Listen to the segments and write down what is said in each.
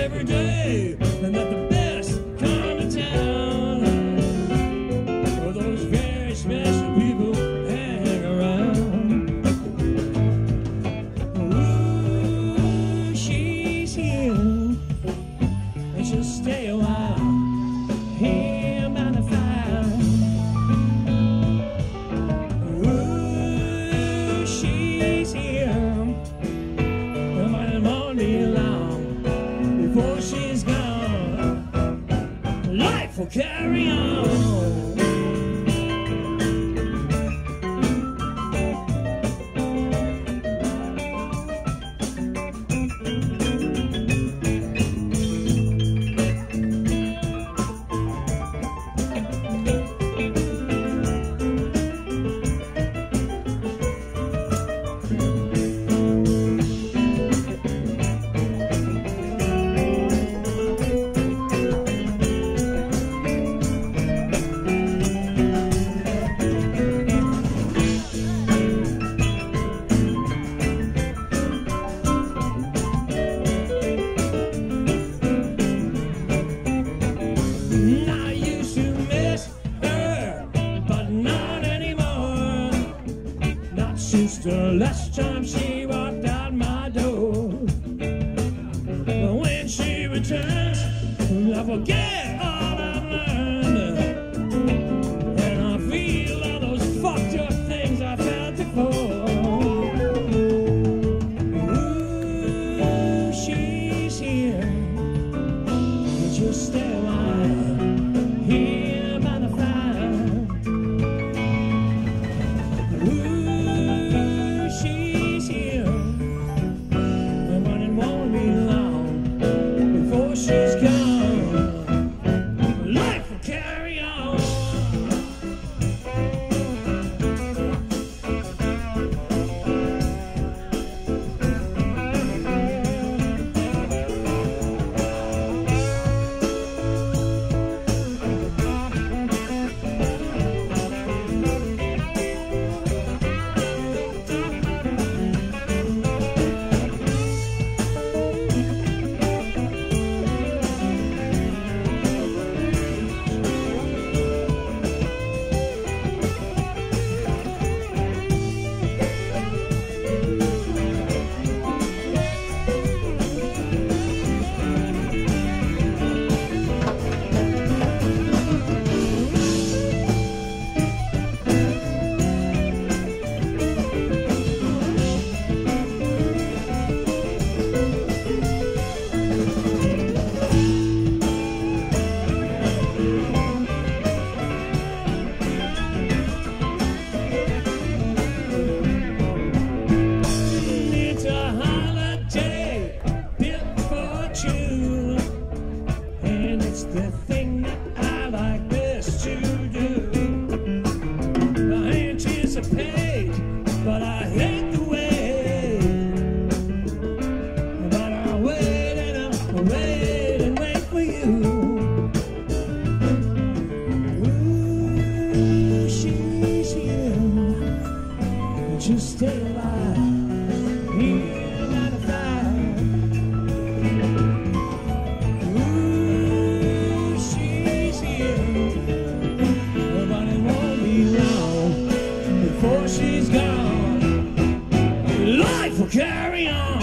every day, and that the best come to town. For those very special people hang around. Ooh, she's here, and she'll stay a while here by the fire. Ooh, she's here, but it won't be long before she's gone. Life will carry on. I used to miss her, but not anymore. Not since the last time she walked out my door. But when she returns, I forget all I've learned, and I feel all those fucked up things I felt before. Ooh, she's here, but you'll stay a while here by the fire. Ooh, she's here, but it won't be long before she's gone. Life will carry on. It's a holiday built for two, and it's the thing that I like best to do. I anticipate, but I hate the wait. But I'll wait and I'll wait and wait for you. Ooh, she's here, but you stay alive here by the fire. Ooh, she's here, but it won't be long before she's gone. Life will carry on.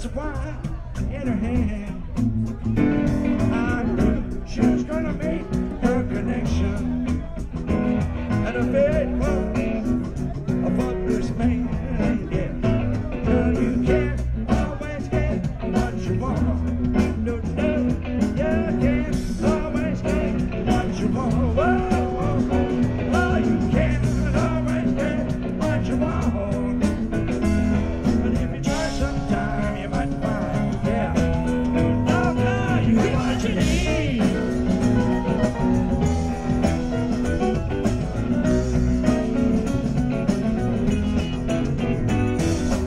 glass of wine in her hand. I knew she was gonna make her connection, and a fate was a fatherless man. Yeah, girl, you can't always get what you want. No, no, you can't always get what you want. Whoa, oh, you can't always get what you want. But if you try sometime, you might find, yeah, oh, no, you get what you need.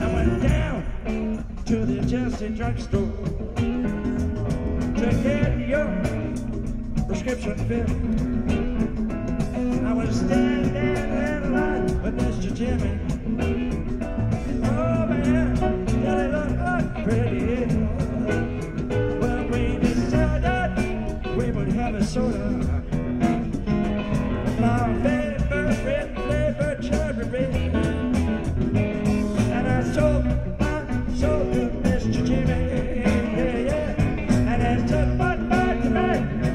I went down to the Chelsea drugstore to get your prescription filled. I was standing in line with Mr. Jimmy. Oh man, did it look pretty? Well, we decided we would have a soda. My favorite flavor, cherry red. And I sold my soul to Mr. Jimmy. Yeah, yeah. And I took one bite to me,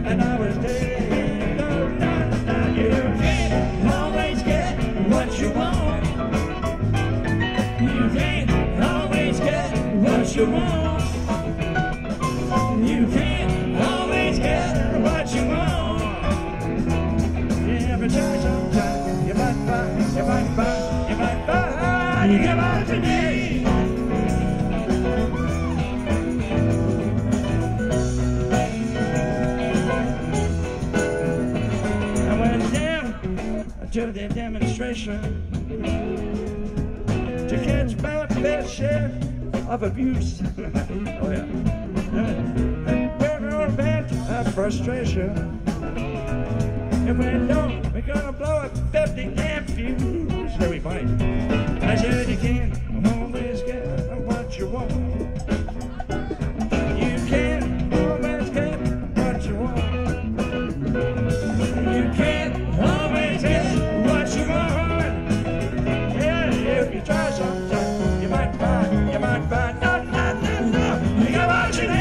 and I was dead. No, no, no, you can't always get what you want. You can't always get what you want. You can't always get what you want. Yeah, but try sometime, you might find, you might find, you might find, you get what you need. I went down to the demonstration to catch my fair share of abuse. Oh yeah. We're all bent of frustration. If we don't, we're gonna blow a 50 damn fuse. There we fight. I said you can't always get what you want. You can't always get what you want. You can't always get what you want. Yeah, if you try sometime, you might find, no, no, no, no, you got what you need.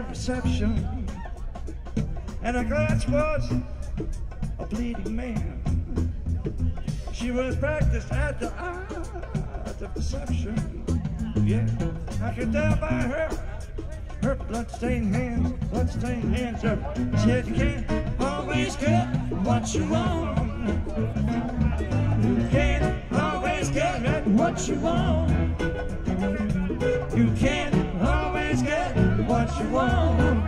Reception, and her glass was a bleeding man. She was practiced at the art of deception. Yeah, I could tell by her bloodstained hands. Her said you can't always get what you want. You can't always get what you want. You can't always get what you want.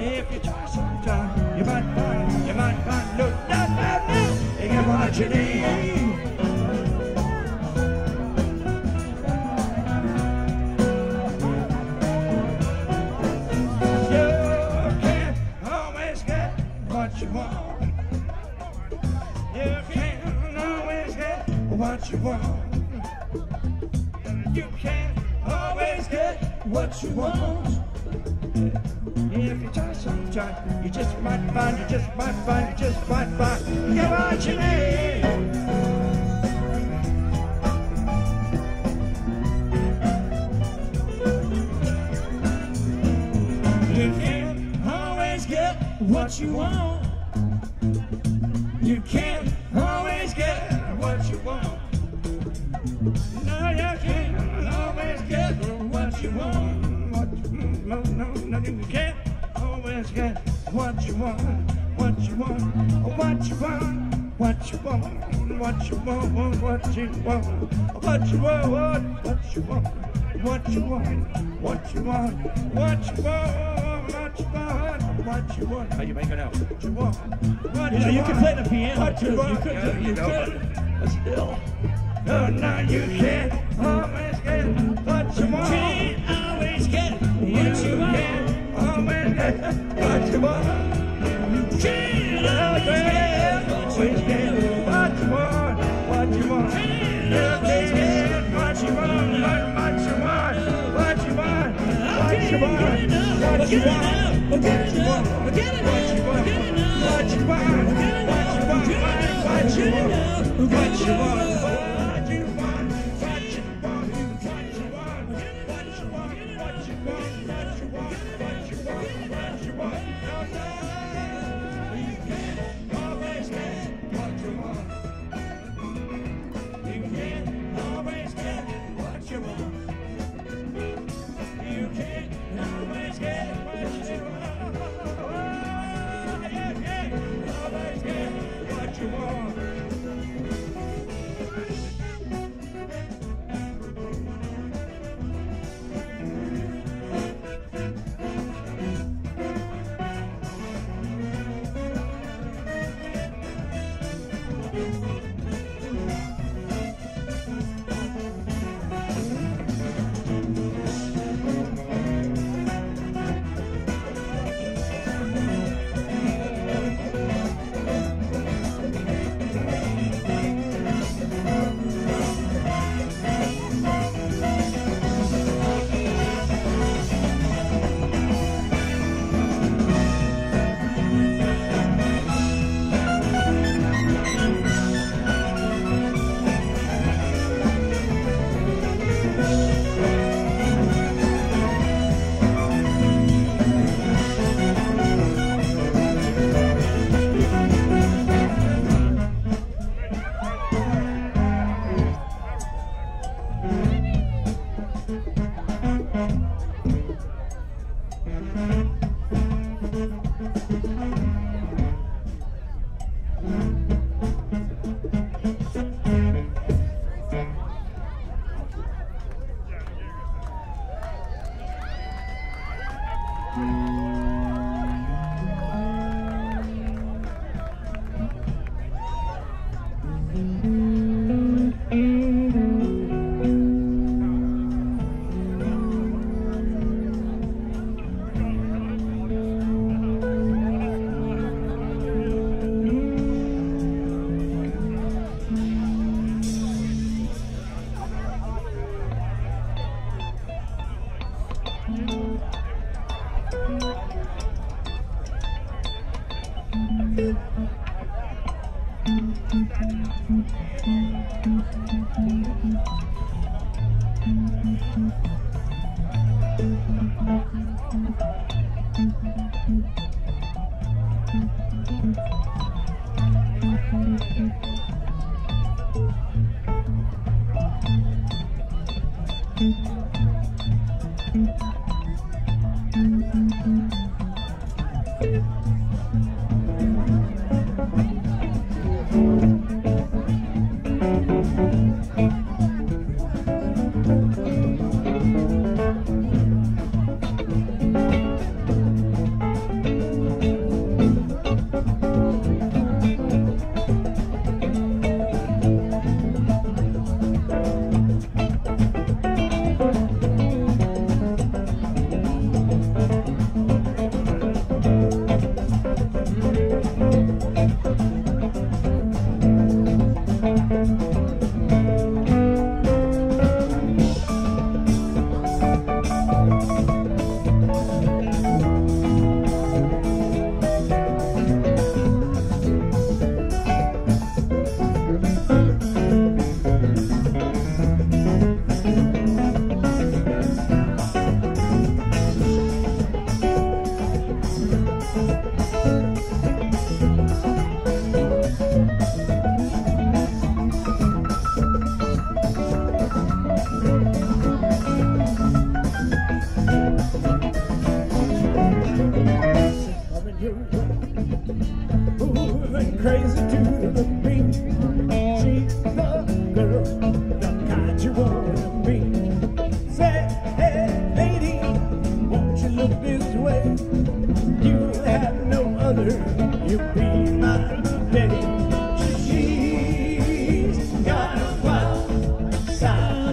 If you try sometime, you might find, no, no, no, no, you get what you need. You can't always get what you want. You can't always get what you want. You can't always get what you want. If you try sometime, you just might find, you just might find, you just might find, get what you need. what you want. You can't always get what you want. No, you can't always get what you want. No, you can't always get what you want. What you want, what you want, what you want, what you want, what you want, what you want, what you want, what you want, what you want, what you want, what you want, what you want. How you make it out? What you want? What You know, you can play the piano too. You could. You could. But still, no, you can't always get what you want. Can't always get what you want. Can't always get what you want. Can't always get what you want. What you want, what you want. Can't always get What you want, what you want, what you want, what you want, what you want, what you want, what you want, what you want, what you want, what you want, what you want.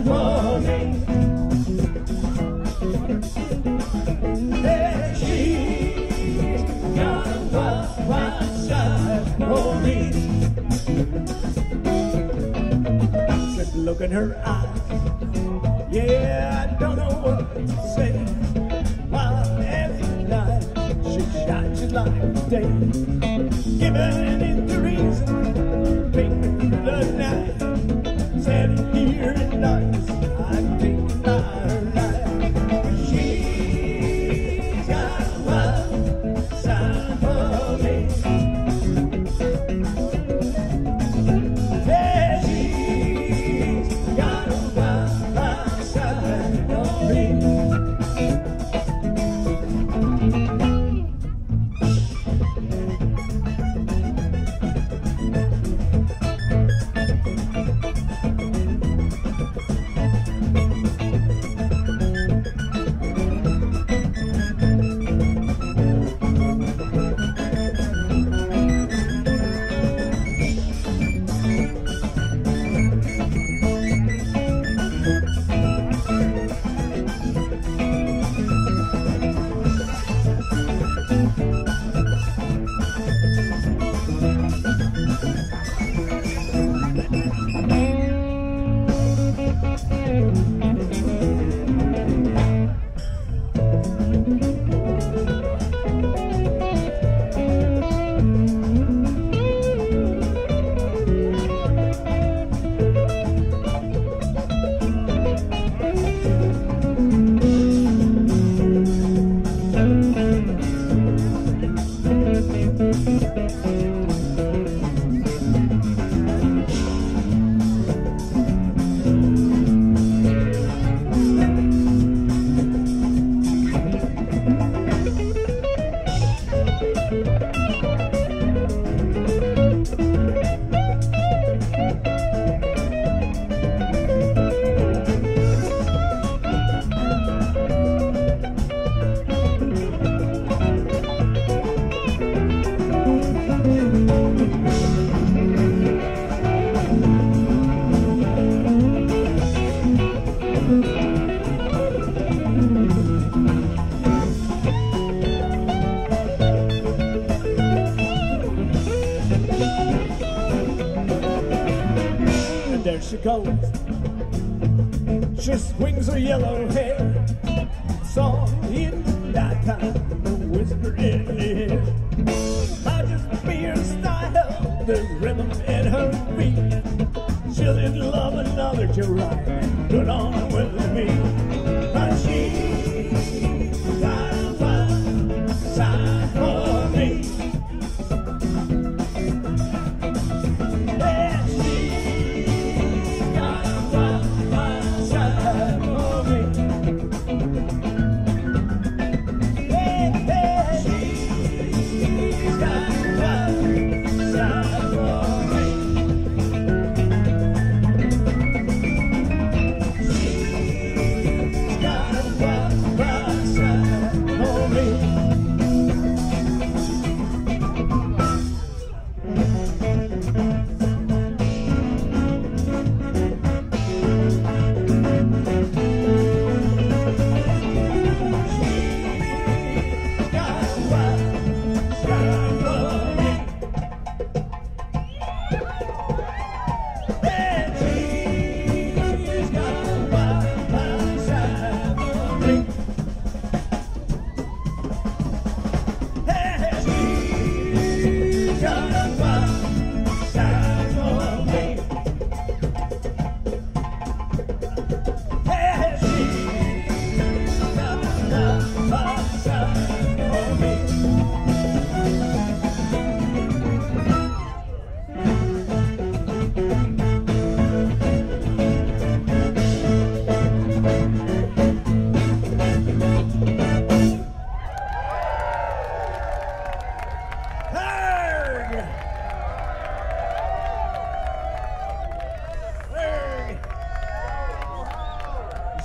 for me. Hey, she's got a white side for me. Said look in her eyes, yeah, I don't know what to say. While every night she shines just like the day. Giving it the reason, making the night. Standing here in darkness, I'm taking my life. She's got a wild side for me. Yeah, she's got a wild side for me. There she goes. She swings her yellow hair, song in the nighttime, a whisper in the air. I just be her style, the rhythm in her beat. She'll just love another to ride, put on with me. But she's got a wild side for me.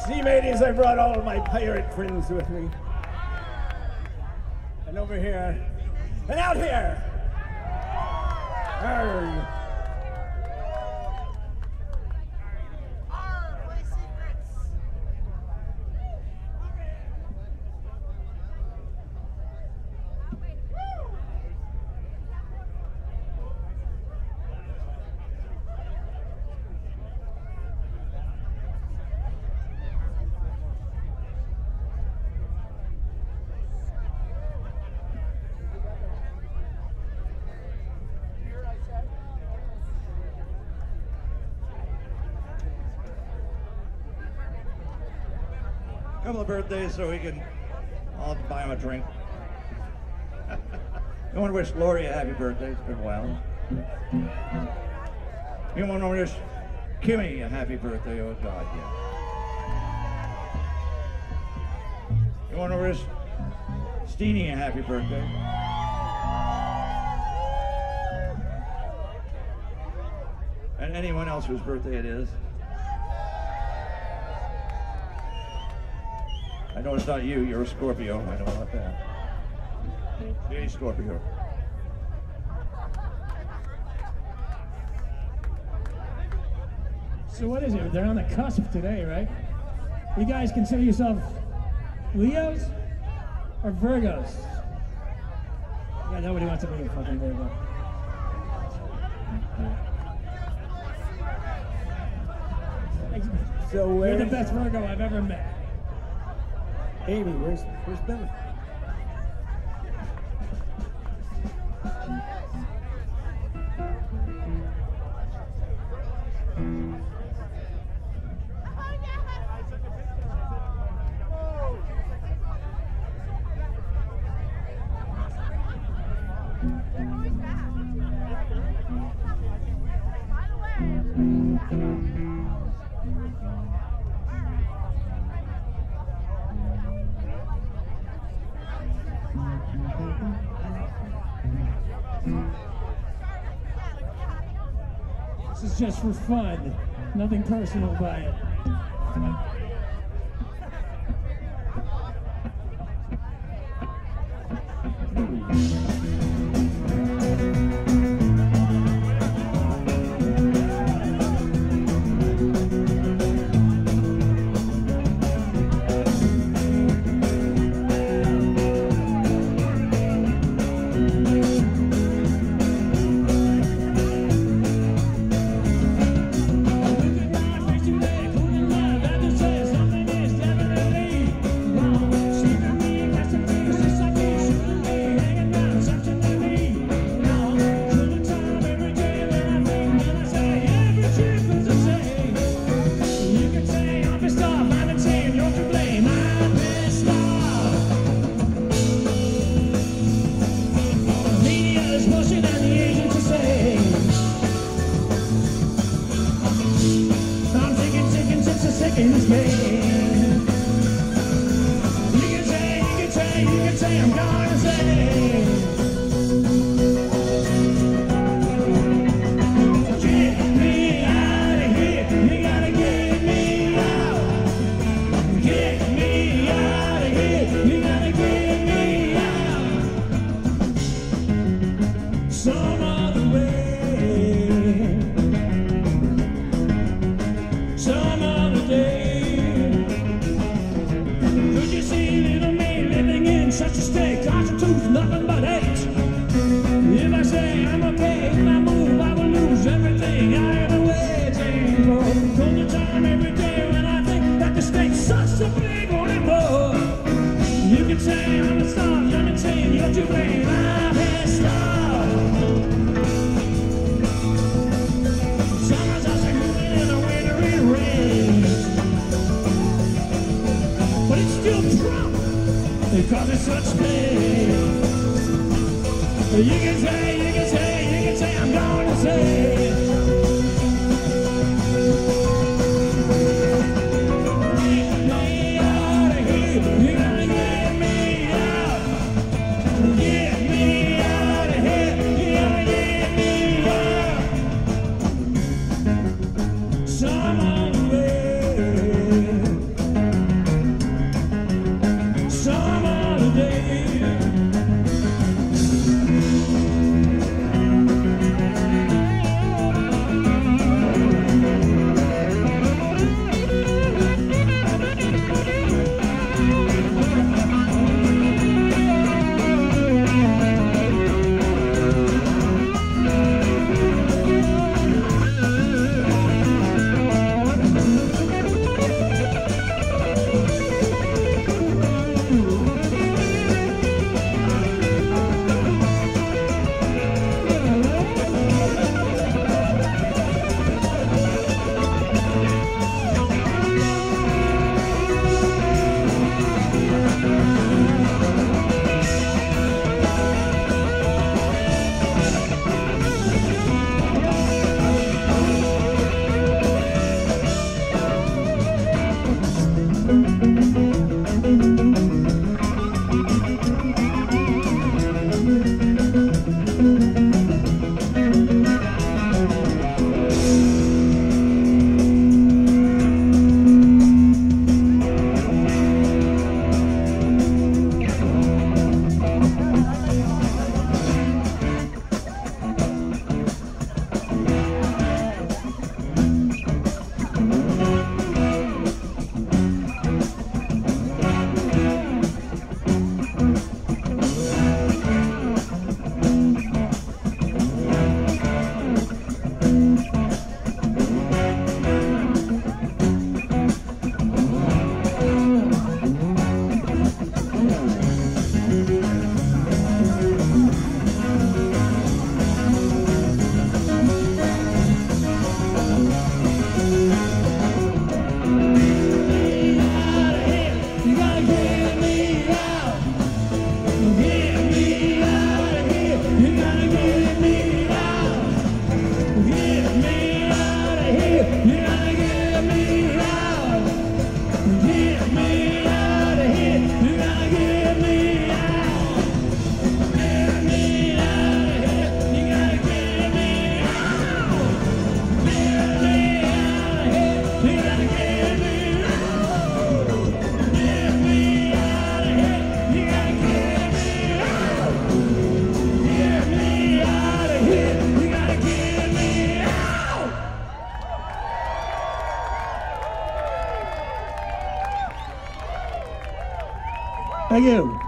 See, mateys, I brought all of my pirate friends with me. And over here, and out here. Arrgh. couple of birthdays so we can all buy him a drink. You want to wish Lori a happy birthday? It's been a while. You want to wish Kimmy a happy birthday? Oh, God, yeah. You want to wish Steenie a happy birthday? And anyone else whose birthday it is. I know it's not you, you're a Scorpio. I know about that. Hey, Scorpio. So what is it? They're on the cusp today, right? You guys consider yourself Leos or Virgos? Yeah, nobody wants to be a fucking Virgo. So You're the best Virgo I've ever met. Amy, where's Billy? This is just for fun. Nothing personal by it. Some other day. Thank you.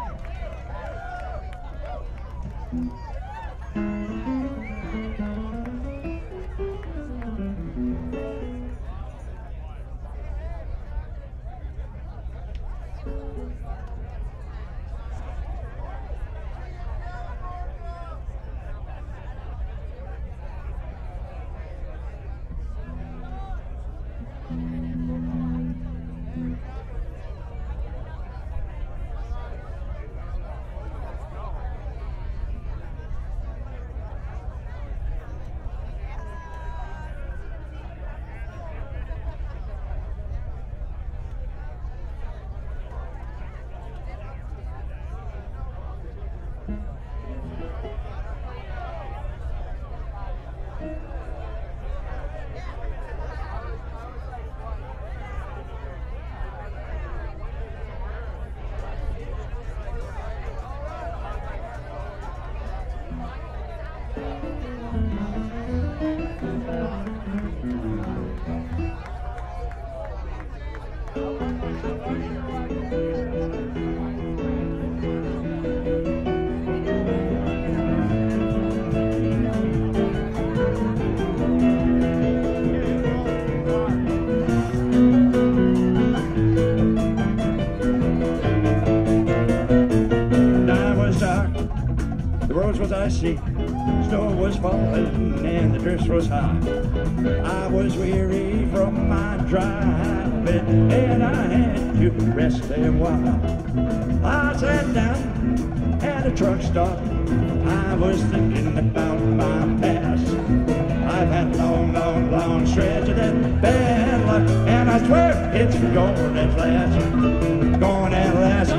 icy, snow was falling and the drifts was high. I was weary from my driving and I had to rest there a while. I sat down at a truck stop. I was thinking about my past. I've had long stretch of that bad luck, and I swear it's going at last. Going at last.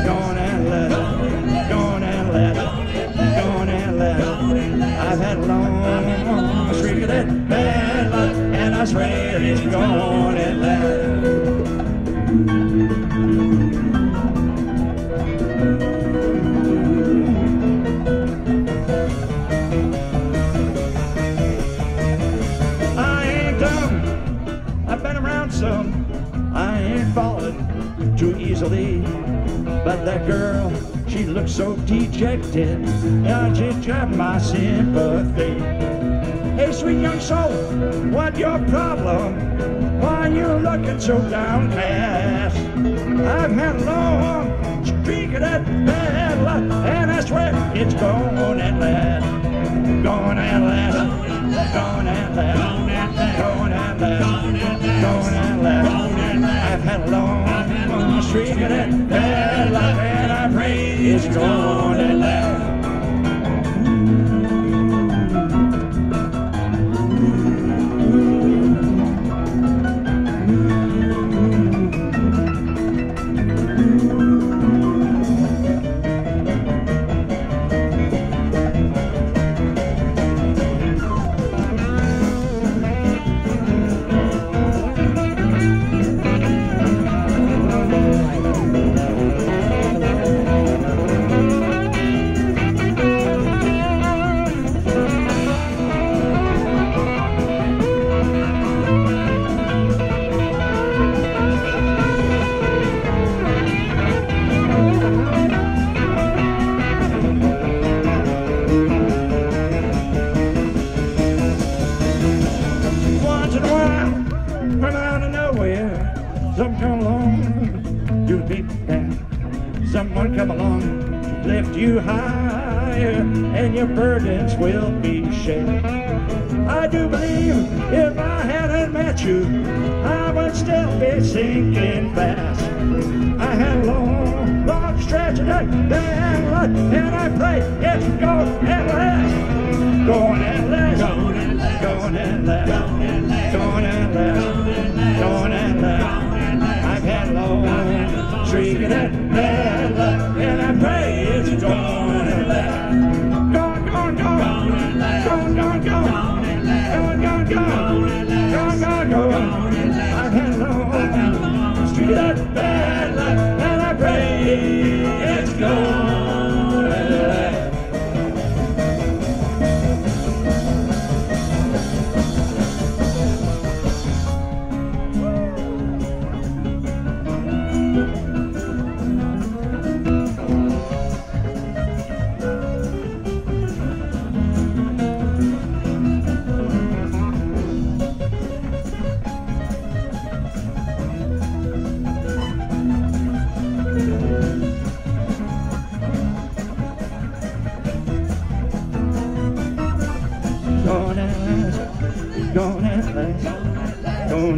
Going at last. Going at last. Going at last. I've had a long streak of that bad luck, and I swear it's going at last. I ain't falling too easily, but that girl, she looks so dejected, and she got my sympathy. Hey, sweet young soul, what your problem? Why you looking so downcast? I've had a long streak of that bad luck, and I swear it's going at last. Going at last. Going at last. Going at last. Going at last. I've had a long streak of that bad luck, and I pray it's going at last. Someone come along, lift you higher, and your burdens will be shared. I do believe if I hadn't met you, I would still be sinking fast. I had a long stretch of that bad luck, and I pray it's going at last. Going at last. Going at last. Going at last. Going at last. I've had a long streak of that bad luck, and I pray it's going at last. Going, going, going. Going, going, going. Going, going, going. Going, going, going. I've had a long streak of that bad luck, and I pray it's going at last.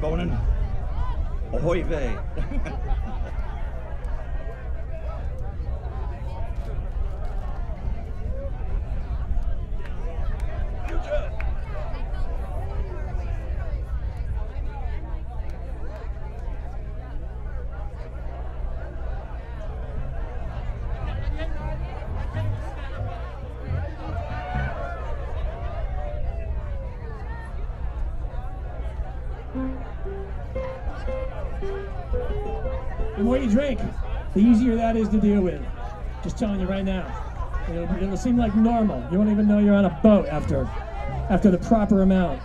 Bonin. Ahoy vey. The more you drink, the easier that is to deal with. Just telling you right now. It'll seem like normal. You won't even know you're on a boat after the proper amount.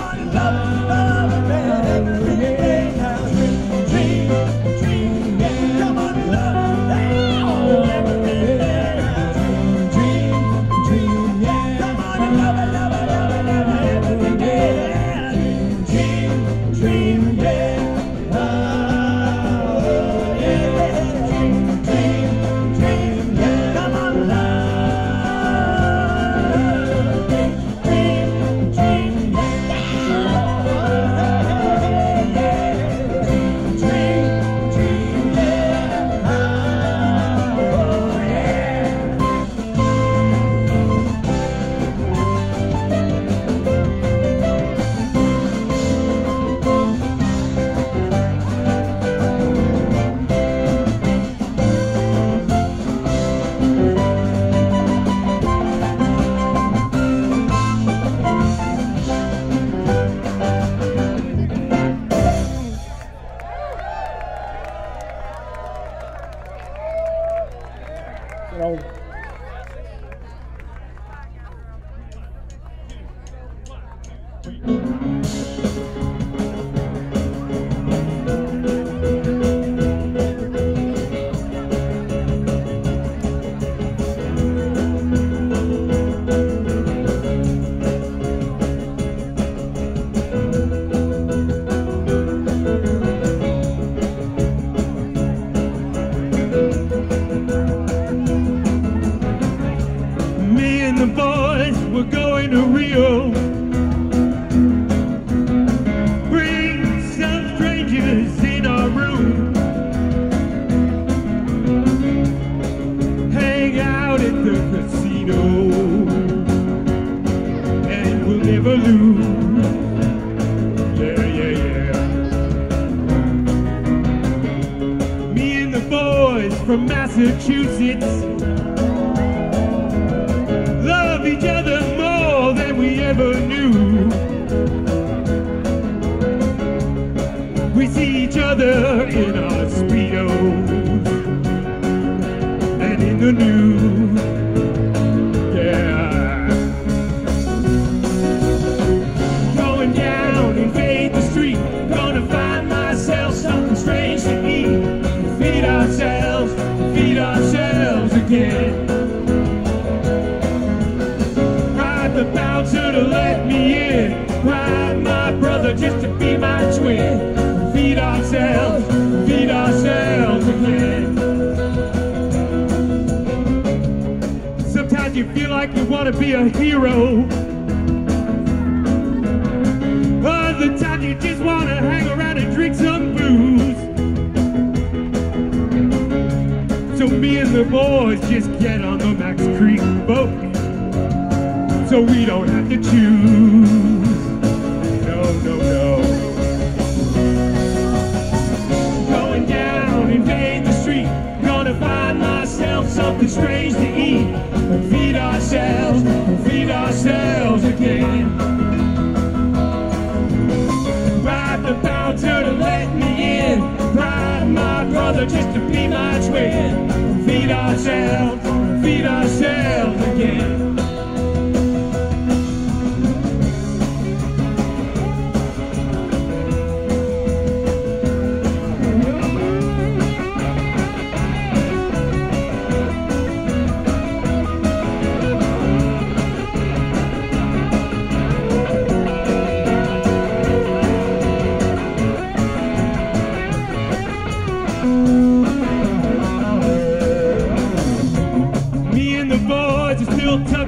on, love, love, every day now. Dream, dream, yeah. Come on, love, every day now. Dream, dream, yeah. Come on, love, love, love, every day. Dream, dream, yeah. From Massachusetts, love each other more than we ever knew. We see each other in our Speedos and in the news, yeah. Going down in Faith Street, gonna find myself something strange to eat. Feed ourselves again. Cried the bouncer to let me in. Cried my brother just to be my twin. Feed ourselves again. Sometimes you feel like you want to be a hero. Other times you just want to hang around and drink some booze. So me and the boys just get on the Max Creek boat, so we don't have to choose. No, no, no. Going down in Faith Street, gonna find myself something strange to eat. And feed ourselves again. Bribe the bouncer to let me in. Bribe my brother just to be my twin. Feed ourselves again.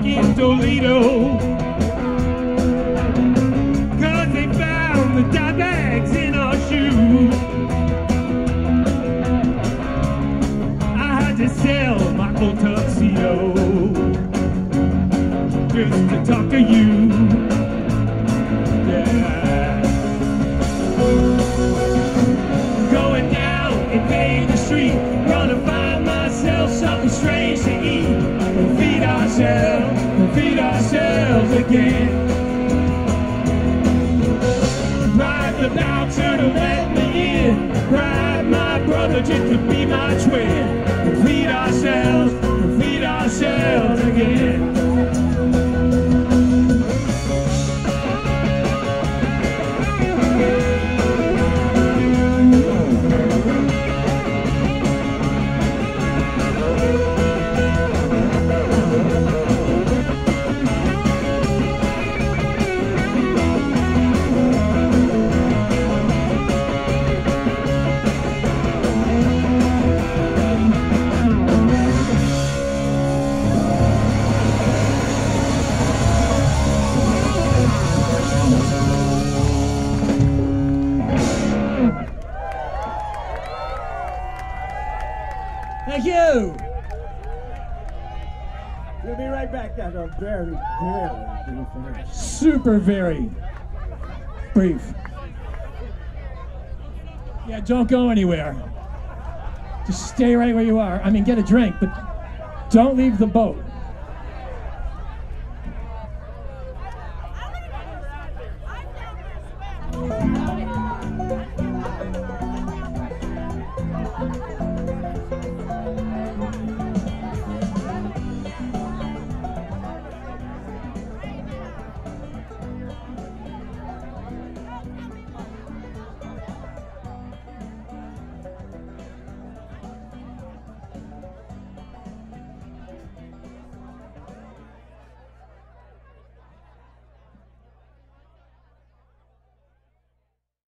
In Toledo, 'cause they found the dye bags in our shoes. I had to sell my old tuxedo just to talk to you, yeah. Going down in Main Street, gonna find myself something strange to eat. Feed ourselves again. Bribe the bouncer to let me in. Bribe my brother just to be my twin. Feed ourselves again. Hello. We'll be right back. That's a very, very brief interview. Super very brief. Yeah, don't go anywhere. Just stay right where you are. I mean, get a drink, but don't leave the boat.